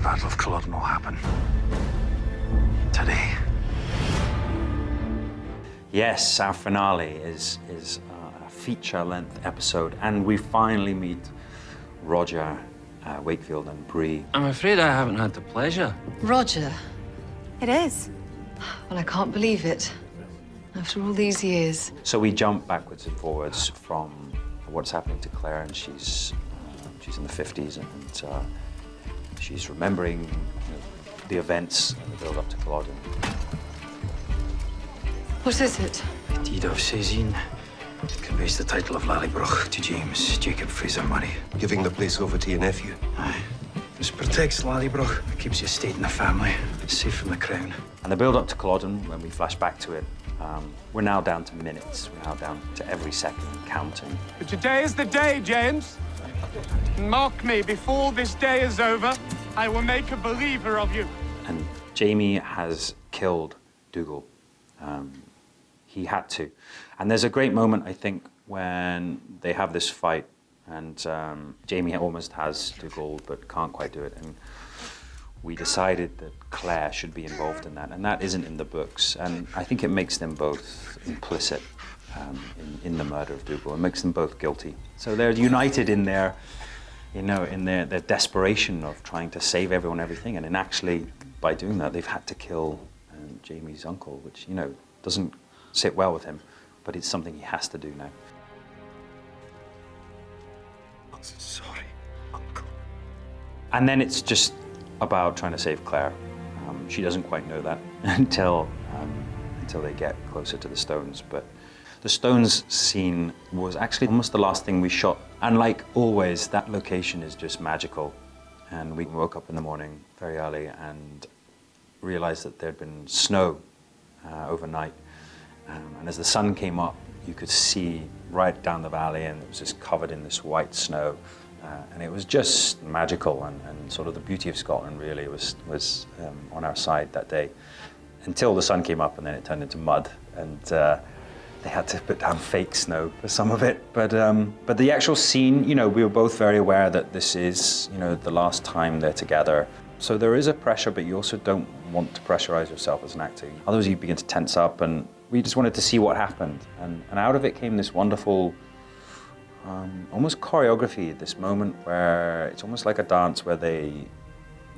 Battle of Culloden will happen. Today. Yes, our finale is a feature-length episode, and we finally meet Roger, Wakefield, and Bree. I'm afraid I haven't had the pleasure. Roger. It is. Well, I can't believe it. After all these years. So we jump backwards and forwards from what's happening to Claire, and she's in the 50s, and she's remembering the events and the build-up to Culloden. What is it? The deed of Cézanne conveys the title of Lallybroch to James Jacob Fraser Murray. Giving the place over to your nephew. Aye. This protects Lallybroch. It keeps the estate and the family safe from the crown. And the build-up to Culloden, when we flash back to it, we're now down to minutes. We're now down to every second counting. But today is the day, James. Mark me, before this day is over, I will make a believer of you. And Jamie has killed Dougal. He had to. And there's a great moment, I think, when they have this fight, and Jamie almost has Dougal, but can't quite do it. And we decided that Claire should be involved in that, and that isn't in the books. And I think it makes them both implicit in the murder of Dougal. It makes them both guilty. So they're united in their, in their desperation of trying to save everyone, everything. And actually, by doing that, they've had to kill Jamie's uncle, which, doesn't sit well with him, but it's something he has to do now. I'm sorry, Uncle. And then it's just about trying to save Claire. She doesn't quite know that until they get closer to the stones. But the stones scene was actually almost the last thing we shot. And like always, that location is just magical. And we woke up in the morning very early and realized that there'd been snow overnight. And as the sun came up, you could see right down the valley, and it was just covered in this white snow. And it was just magical, and sort of the beauty of Scotland really was on our side that day, until the sun came up, and then it turned into mud, and they had to put down fake snow for some of it. But the actual scene, we were both very aware that this is, the last time they're together. So there is a pressure, but you also don't want to pressurize yourself as an actor. Otherwise you begin to tense up, and we just wanted to see what happened. And out of it came this wonderful, almost choreography, this moment where it's almost like a dance where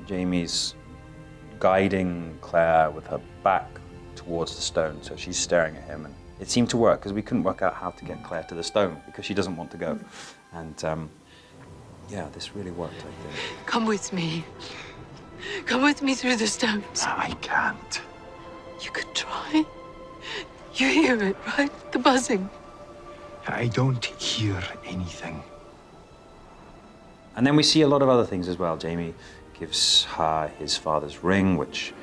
Jamie's guiding Claire with her back towards the stone, so she's staring at him. And it seemed to work, because we couldn't work out how to get Claire to the stone, because she doesn't want to go. And yeah, this really worked, I think. Come with me. Come with me through the stones. I can't. You could try. You hear it, right? The buzzing. I don't hear anything. And then we see a lot of other things as well. Jamie gives her his father's ring, which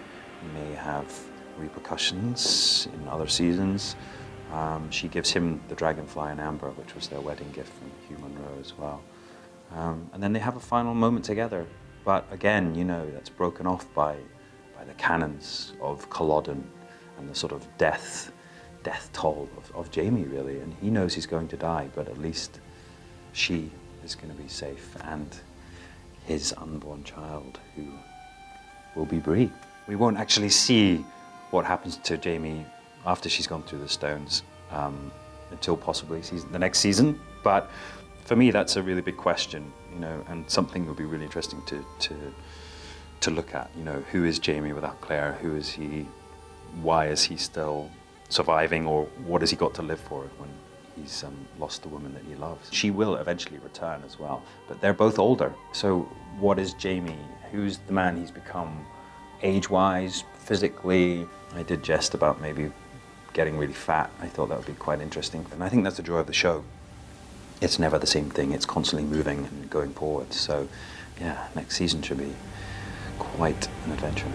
may have repercussions in other seasons. She gives him the dragonfly and amber, which was their wedding gift from Hugh Munro as well. And then they have a final moment together. But again, that's broken off by the cannons of Culloden and the sort of death toll of Jamie, really. And he knows he's going to die, but at least she is going to be safe, and his unborn child, who will be Bree. We won't actually see what happens to Jamie after she's gone through the stones until possibly the next season. But for me, that's a really big question, and something that would be really interesting to look at. Who is Jamie without Claire? Who is he? Why is he still surviving, or what has he got to live for when he's lost the woman that he loves? She will eventually return as well, but they're both older. So what is Jamie? Who's the man he's become, age-wise, physically? I did jest about maybe getting really fat. I thought that would be quite interesting, and I think that's the joy of the show. It's never the same thing. It's constantly moving and going forward. So yeah, next season should be quite an adventure.